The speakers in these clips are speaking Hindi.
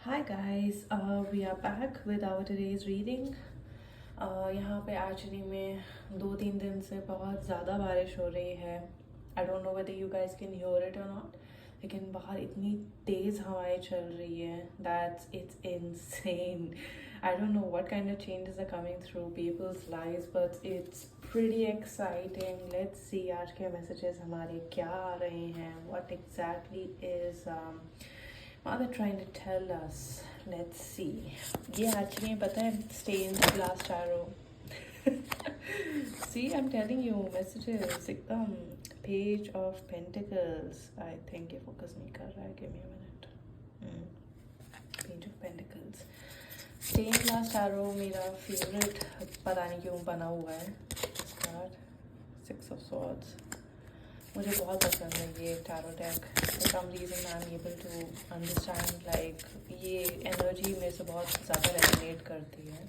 Hi guys, we are back with our today's reading. यहाँ पे एक्चुअली में 2-3 दिन से बहुत ज़्यादा बारिश हो रही है. I don't know whether you guys can hear it or not, लेकिन बाहर इतनी तेज़ हवाएं चल रही है that's it's insane. I don't know what kind of changes are coming through people's lives but it's pretty exciting. Let's see आज के मैसेजेस हमारे क्या आ रहे हैं. What exactly is mother trying to tell us? Let's see. ये actually पता है stained glass tarot. See, I'm telling you messages एकदम. Page of Pentacles. I think ये focus नहीं कर रहा है. Give me a minute. Page of Pentacles. Stained glass tarot मेरा favorite पता नहीं क्यों बना हुआ है. Card. Six of Swords. मुझे बहुत पसंद है ये tarot deck. For some reason I am able to understand like ये एनर्जी मेरे से बहुत ज़्यादा रेजोनेट करती है.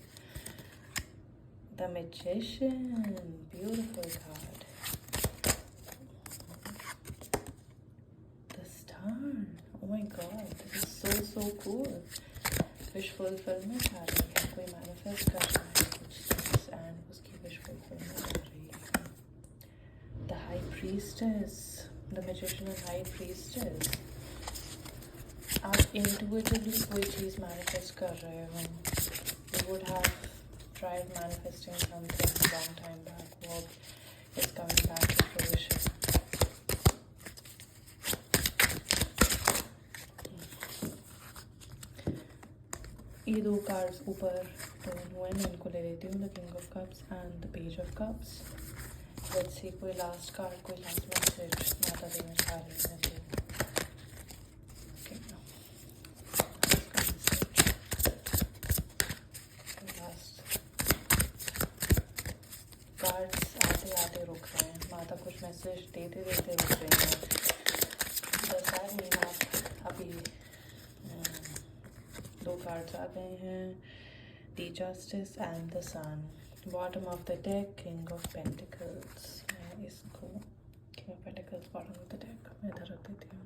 The magician, beautiful card. The star, oh my God, this is so cool. Wish fulfilment आ रही है. कोई मैनिफेस्ट कर रहा है कुछ चीज़ एंड उसकी विश फुलफिलमेंट हो रही है. The High Priestess, the Magician and High Priestess. आप intuitively कोई चीज़ manifest कर रहे हो. You would have tried manifesting something a long time back. What is coming back to fruition? ये दो कार्ड्स ऊपर टर्न हुए हैं. मैं इनको ले लेती हूँ. The king of cups and the page of cups. Let's see कोई लास्ट कार्ड, कोई लास्ट मैसेज माता देना चाह रही है. लास्ट कार्ड्स आते आते रुक रहे हैं. माता कुछ मैसेज देते देते रुक रही हैं. बस आई मीन आप अभी दो कार्ड्स आ गए हैं. The justice and the sun. Bottom of the deck king of pentacles. मैं इसको king of pentacles bottom of the deck मैं इधर रख देती हूँ.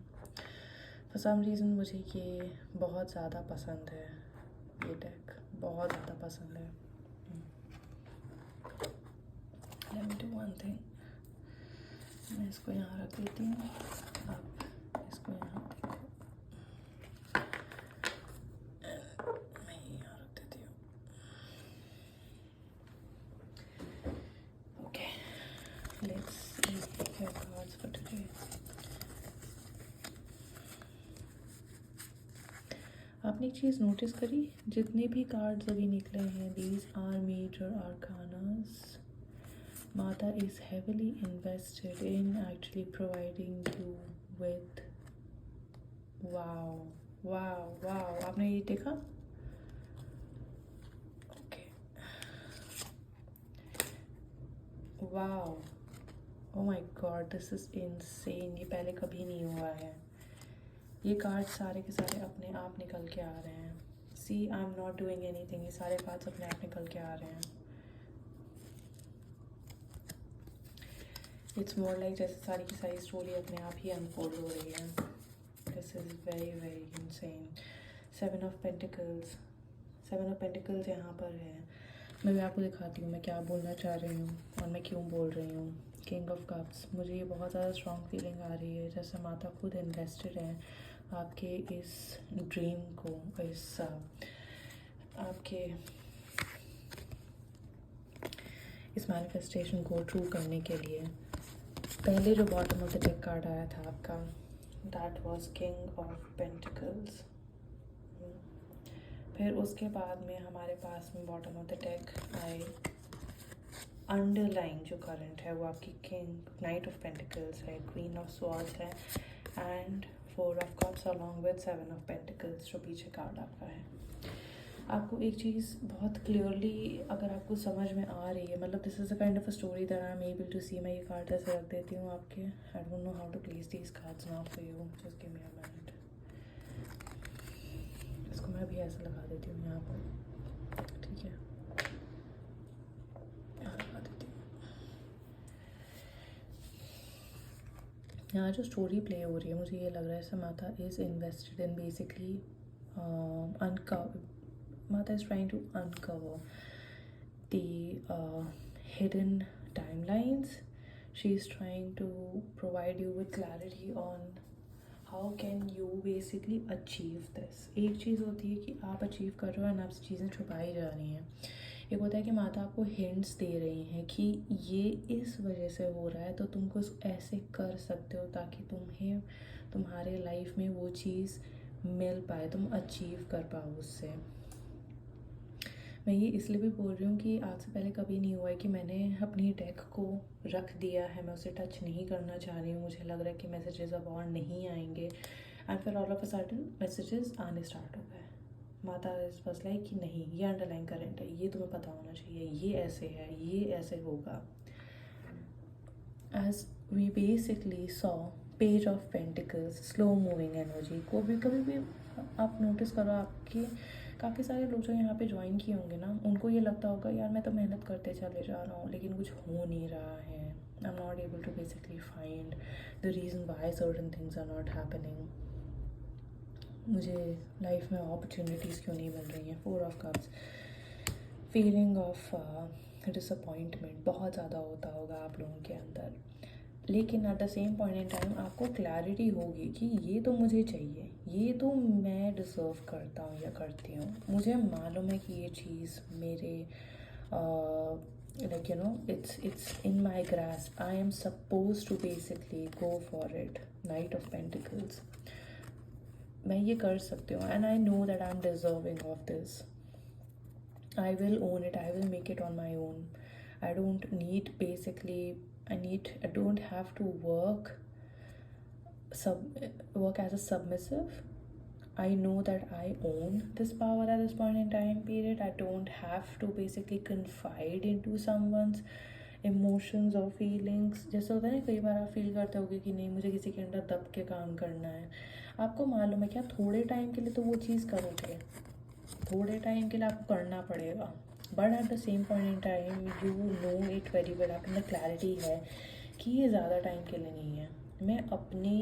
फॉर सम रीज़न मुझे ये बहुत ज़्यादा पसंद है. ये डेक बहुत ज़्यादा पसंद है. Let me do one thing. मैं इसको यहाँ रख देती हूँ. आप इसको यहाँ let's see your cards for today. आपने एक चीज़ नोटिस करी, जितने भी कार्ड्स अभी निकले हैं, these are major arcanas. Mata is heavily invested in actually providing you with wow. आपने ये देखा? Okay. Wow. Oh my god, this is insane. ये पहले कभी नहीं हुआ है. ये कार्ड सारे के सारे अपने आप निकल के आ रहे हैं. See, I'm not doing anything. ये सारे कार्ड्स अपने आप निकल के आ रहे हैं. It's more like जैसे सारी की सारी स्टोरी अपने आप ही अनफोल्ड हो रही है. This is very very insane. Seven of Pentacles. Seven of Pentacles यहाँ पर है. मैं भी आपको दिखाती हूँ मैं क्या बोलना चाह रही हूँ और मैं क्यों बोल रही हूँ. King of cups. मुझे ये बहुत ज़्यादा स्ट्रॉन्ग फीलिंग आ रही है जैसे माता खुद इन्वेस्टेड है आपके इस ड्रीम को, इस आपके इस मैनिफेस्टेशन को ट्रू करने के लिए. पहले जो bottom of the deck card आया था आपका, that was king of pentacles. फिर उसके बाद में हमारे पास में बॉटम ऑफ द डेक आए अंडरलाइन जो करंट है वो आपकी किंग नाइट ऑफ पेंटिकल्स है, क्वीन ऑफ स्वॉर्ड्स है and four of cups along with seven of pentacles जो पीछे कार्ड आपका है. आपको एक चीज़ बहुत क्लियरली अगर आपको समझ में आ रही है, मतलब this is a kind of a story that I am able to see. मैं ये कार्ड ऐसे रख देती हूँ आपके. I don't know how to place these cards now for you. Just give me a minute. इसको मैं भी ऐसे लगा देती हूँ यहाँ पर. ठीक है, यहाँ लगा देती हूँ. यहाँ जो स्टोरी प्ले हो रही है मुझे ये लग रहा है समाता is invested in basically uncover. Mata is trying to uncover the hidden timelines. She is trying to provide you with clarity on how can you basically achieve this. एक चीज़ होती है कि आप अचीव कर रहे हो और आप चीज़ें छुपाई जा रही हैं. एक होता है कि माता आपको हिंट्स दे रही हैं कि ये इस वजह से हो रहा है, तो तुम कुछ ऐसे कर सकते हो ताकि तुम्हें तुम्हारे लाइफ में वो चीज़ मिल पाए, तुम अचीव कर पाओ उससे. मैं ये इसलिए भी बोल रही हूँ कि आज से पहले कभी नहीं हुआ है कि मैंने अपनी डेक को रख दिया है, मैं उसे टच नहीं करना चाह रही हूँ, मुझे लग रहा है कि मैसेजेस अब और नहीं आएंगे, एंड फिर all of a sudden messages आने स्टार्ट हो गए. माता इस बस लाइक कि नहीं, ये अंडरलाइन करंट है, ये तुम्हें पता होना चाहिए, ये ऐसे है, ये ऐसे होगा. As we basically saw page of pentacles, slow moving energy को भी कभी भी आप नोटिस करो. आपके काफ़ी सारे लोग जो यहाँ पे ज्वाइन किए होंगे ना, उनको ये लगता होगा यार मैं तो मेहनत करते चले जा रहा हूँ लेकिन कुछ हो नहीं रहा है. I am not able to basically find the reason why certain things are not happening. मुझे लाइफ में अपॉर्चुनिटीज़ क्यों नहीं मिल रही हैं. 4 of cups, feeling of disappointment बहुत ज़्यादा होता होगा आप लोगों के अंदर, लेकिन at the same point in time आपको क्लैरिटी होगी कि ये तो मुझे चाहिए, ये तो मैं डिज़र्व करता हूँ या करती हूँ. मुझे मालूम है कि ये चीज़ मेरे like you know it's in my grasp. I am suppose to basically go for it. Knight of pentacles, मैं ये कर सकती हूँ and I know that I am deserving of this. I will own it, I will make it on my own. I don't need basically, I don't have to work as a submissive. I know that I own this power at this point in time period. I don't have to basically confide into someone's emotions और फीलिंग्स. जैसे होता है ना, कई बार आप फील करते होगे कि नहीं मुझे किसी के अंदर दब के काम करना है. आपको मालूम है कि आप थोड़े टाइम के लिए तो वो चीज़ करोगे, थोड़े टाइम के लिए आपको करना पड़ेगा, but at the same point in time you know it very well. आप में क्लैरिटी है कि ये ज़्यादा टाइम के लिए नहीं है. मैं अपने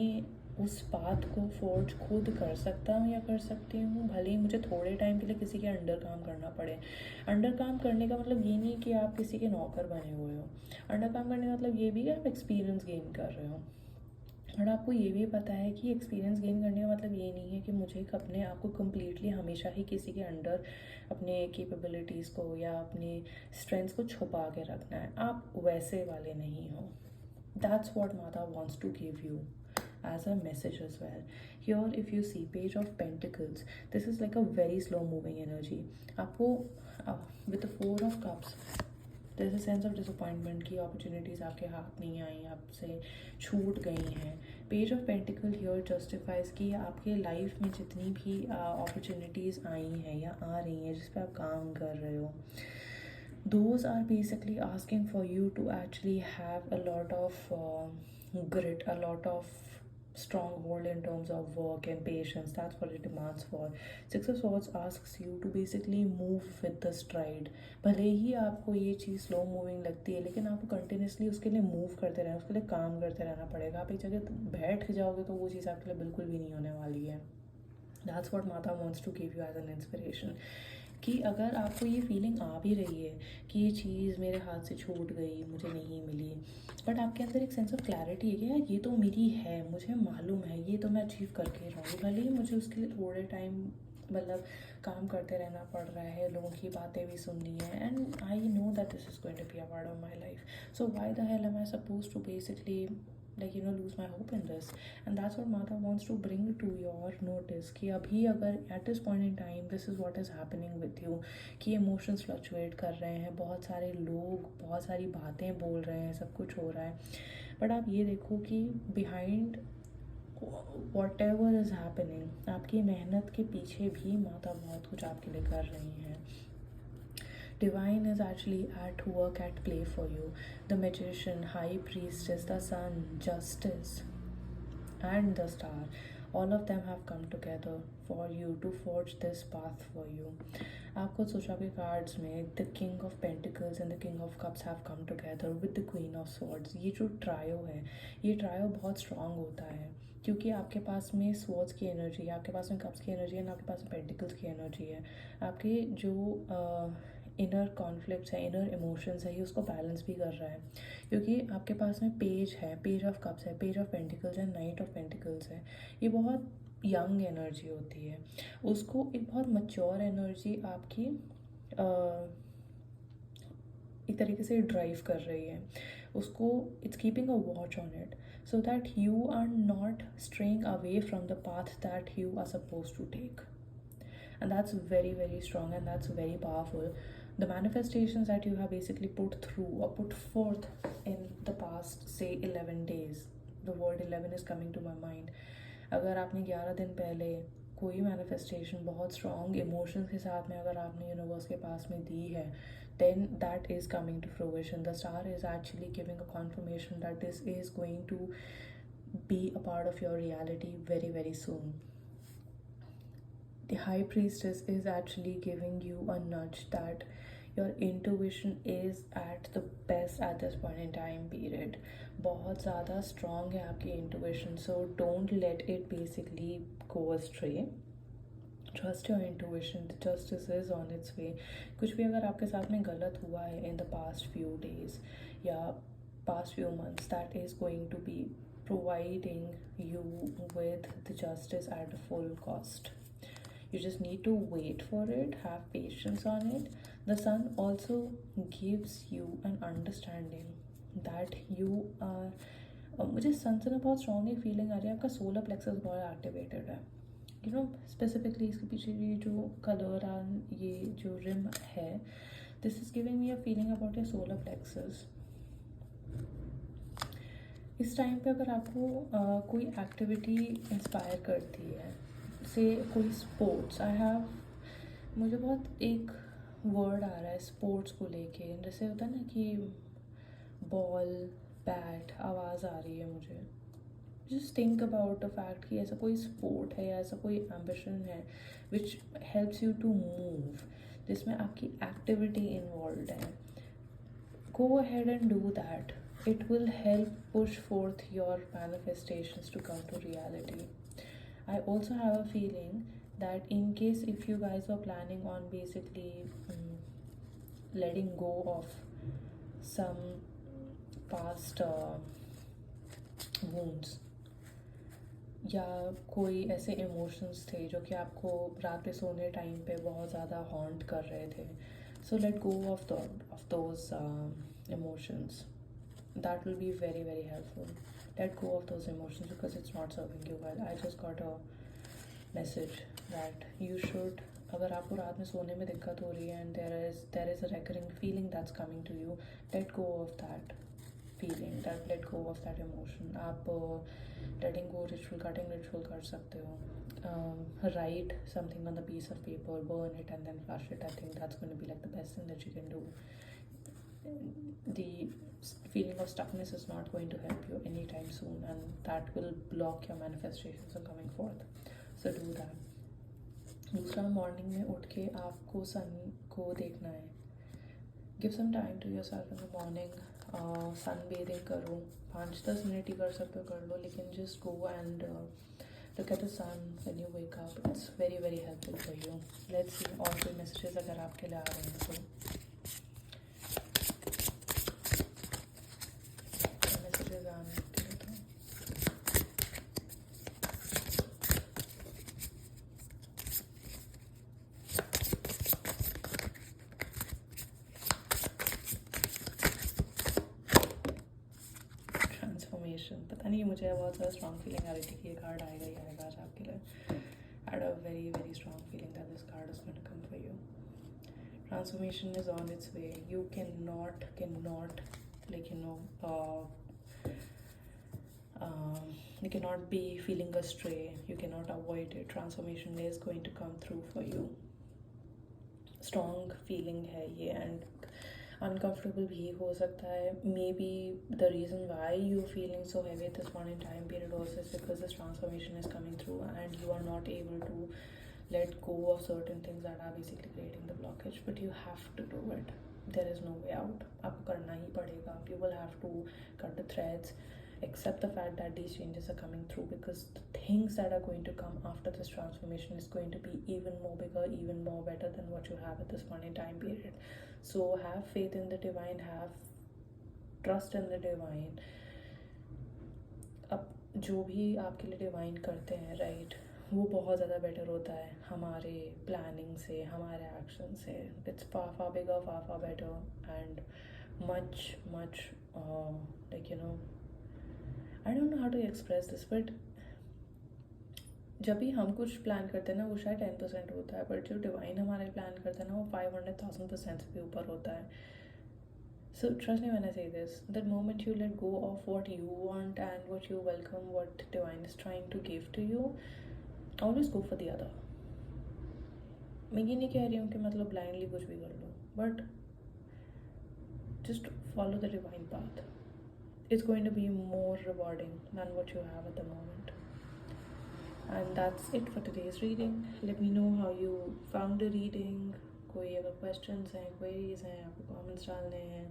उस बात को फोर्ज खुद कर सकता हूँ या कर सकती हूँ, भले ही मुझे थोड़े टाइम के लिए किसी के अंडर काम करना पड़े. अंडर काम करने का मतलब ये नहीं कि आप किसी के नौकर बने हुए हो. अंडर काम करने का मतलब ये भी कि आप एक्सपीरियंस गेन कर रहे हो. और आपको ये भी पता है कि एक्सपीरियंस गेन करने का मतलब ये नहीं है कि मुझे अपने आप को कम्प्लीटली हमेशा ही किसी के अंडर अपने कैपेबिलिटीज़ को या अपने स्ट्रेंथ्स को छुपा के रखना है. आप वैसे वाले नहीं हो. That's what Mata wants to give you as a message as well. Here if you see page of pentacles, this is like a very slow moving energy. आपको with the 4 of cups, there is a sense of disappointment कि opportunities आपके हाथ नहीं आई, आपसे छूट गई हैं. Page of pentacle here justifies कि आपके लाइफ में जितनी भी opportunities आई हैं या आ रही हैं जिस पे आप काम कर रहे हो, those are basically asking for you to actually have a lot of grit, a lot of stronghold in terms of work and patience. That's what it demands for. 6 of Swords asks you to basically move with the stride. भले ही आपको ये चीज़ स्लो मूविंग लगती है लेकिन आपको कंटिन्यूसली उसके लिए मूव करते रहना, उसके लिए काम करते रहना पड़ेगा. आप एक जगह बैठ जाओगे तो वो चीज़ आपके लिए बिल्कुल भी नहीं होने वाली है. That's what Mata wants to give you as an inspiration. कि अगर आपको ये फीलिंग आ भी रही है कि ये चीज़ मेरे हाथ से छूट गई, मुझे नहीं मिली, बट आपके अंदर एक सेंस ऑफ क्लैरिटी है कि यार ये तो मेरी है, मुझे मालूम है, ये तो मैं अचीव करके रहूँगी. भले ही मुझे उसके लिए थोड़े टाइम मतलब काम करते रहना पड़ रहा है, लोगों की बातें भी सुननी है, and I know that this is going to be a part of my life. So why the hell am I suppose to basically like you know lose my hope in this. And that's what Mata wants to bring to your notice कि अभी अगर at this point in time this is what is happening with you, कि emotions fluctuate कर रहे हैं, बहुत सारे लोग बहुत सारी बातें बोल रहे हैं, सब कुछ हो रहा है, बट आप ये देखो कि behind whatever is happening आपकी मेहनत के पीछे भी माता बहुत कुछ आपके लिए कर रही हैं. Divine is actually at work, at play for you. The Magician, High Priestess, the Sun, Justice, and the Star. All of them have come together for you to forge this path for you. आपको सोचा के कार्ड्स में the King of Pentacles and the King of Cups have come together with the Queen of Swords. ये जो ट्रायो है, ये ट्रायो बहुत स्ट्रॉन्ग होता है क्योंकि आपके पास में स्वॉर्ड्स की एनर्जी है, आपके पास में कप्स की एनर्जी है, ना आपके पास में पेंटिकल्स की एनर्जी है। आपके जो इनर कॉन्फ्लिक्ट्स है, इनर इमोशंस है, ये उसको बैलेंस भी कर रहा है, क्योंकि आपके पास में पेज है, पेज ऑफ कप्स है, पेज ऑफ पेंटिकल्स है, नाइट ऑफ पेंटिकल्स है। ये बहुत यंग एनर्जी होती है, उसको एक बहुत मच्योर एनर्जी आपकी एक तरीके से ड्राइव कर रही है उसको। It's keeping a watch on it so that you are not straying away from the path that you are suppose to take, and that's very very strong and that's very powerful. The manifestations that you have basically put through or put forth in the past say 11 days, the word 11 is coming to my mind. अगर आपने 11 दिन पहले कोई मैनिफेस्टेशन बहुत स्ट्रॉन्ग इमोशंस के साथ में अगर आपने यूनिवर्स के पास में दी है, then that is coming to fruition. The star is actually giving a confirmation that this is going to be a part of your reality very very soon. The high priestess is actually giving you a nudge that your intuition is at the best at this point in time period. बहुत ज़्यादा strong है आपकी intuition, so don't let it basically go astray. Trust your intuition. The justice is on its way. कुछ भी अगर आपके साथ में गलत हुआ है in the past few days या past few months, that is going to be providing you with the justice at a full cost. You just need to wait for it, have patience on it. The sun also gives you an understanding that you are मुझे सन से ना बहुत स्ट्रॉन्ग एक फीलिंग आ रही है, आपका सोलर प्लेक्सस बहुत एक्टिवेटेड है, यू नो स्पेसिफिकली इसके पीछे ये जो कलर और ये जो रिम है, this is giving me a feeling about your solar plexus. इस टाइम पे अगर आपको कोई एक्टिविटी इंस्पायर करती है, से कोई स्पोर्ट्स, आई हैव मुझे बहुत एक वर्ड आ रहा है स्पोर्ट्स को लेके, जैसे होता है ना कि बॉल बैट आवाज़ आ रही है मुझे। Just think about the fact कि ऐसा कोई स्पोर्ट है या ऐसा कोई एम्बिशन है which helps you to move, जिसमें आपकी एक्टिविटी इन्वॉल्व है। Go ahead and do that. It will help push forth your manifestations to come to reality. I also have a feeling that in case if you guys were planning on basically letting go of some past wounds या कोई ऐसे इमोशंस थे जो कि आपको रात पे सोने टाइम पे बहुत ज़्यादा हॉन्ट कर रहे थे, so let go of those emotions. That will be very very helpful. Let go of those emotions because it's not serving you well. I just got a message that you should, अगर आपको रात में सोने में दिक्कत हो रही है and there is a recurring feeling that's coming to you, let go of that feeling, let go of that emotion. आप letting go cutting ritual कर सकते हो. Write something on the piece of paper, burn it and then flush it. I think that's going to be like the best thing that you can do. The feeling of stuckness is not going to help you anytime soon, and that will block your manifestations from coming forth. So do that. दूसरा, मॉर्निंग में उठ के आपको सन को देखना है. Give some time to yourself in the morning. Sun bathing करो, 5-10 मिनट ही कर सकते हो कर लो, लेकिन just go and look at the sun when you wake up. It's very very helpful for you. Let's see और कोई मैसेजेस अगर आपके लिए आ रहे हैं तो. पता नहीं, मुझे बहुत ज़्यादा स्ट्रॉन्ग फीलिंग आ रही थी कि ये कार्ड आएगा ही आएगा आज आपके लिए. I had a very very strong feeling that this card is going to come for you. Transformation is on its way. You cannot like you cannot be feeling astray. You cannot avoid it. Transformation is going to come through for you. Strong feeling है ये, and uncomfortable भी हो सकता है. Maybe the reason why you're feeling so heavy at this point in time period also is because this transformation is coming through and you are not able to let go of certain things that are basically creating the blockage, but you have to do it. There is no way out. आपको करना ही पड़ेगा. You will have to cut the threads. accept the fact that these changes are coming through, because the things that are going to come after this transformation is going to be even more bigger, even more better than what you have at this point in time period. So have faith in the divine, have trust in the divine. अब जो भी आपके लिए डिवाइन करते हैं राइट, वो बहुत ज़्यादा बेटर होता है हमारे प्लानिंग से, हमारे एक्शन से. It's far far bigger, far far better and much much like you know, I don't know how to express this, but जब भी हम कुछ प्लान करते हैं ना वो शायद 10% होता है, बट जो डिवाइन हमारे प्लान करता है ना वो 500,000% से भी ऊपर होता है. So trust me when I say this, that moment you let go of what you want and what you welcome, what divine is trying to give to you, always go for the other. मैं ये नहीं कह रही हूँ कि मतलब blindly कुछ भी कर लो, but just follow the divine path. It's going to be more rewarding than what you have at the moment. And that's it for today's reading. Let me know how you found the reading. कोई अगर questions हैं, queries हैं, आपको comments डालने हैं,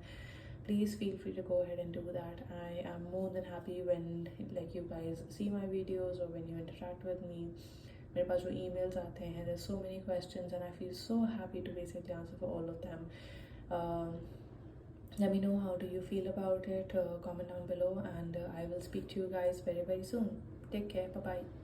please feel free to go ahead and do that. I am more than happy when like you guys see my videos or when you interact with me. मेरे पास जो emails आते हैं, there's so many questions and I feel so happy to basically answer for all of them. Let me know how do you feel about it. Comment down below and I will speak to you guys very very soon. Take care. Bye bye.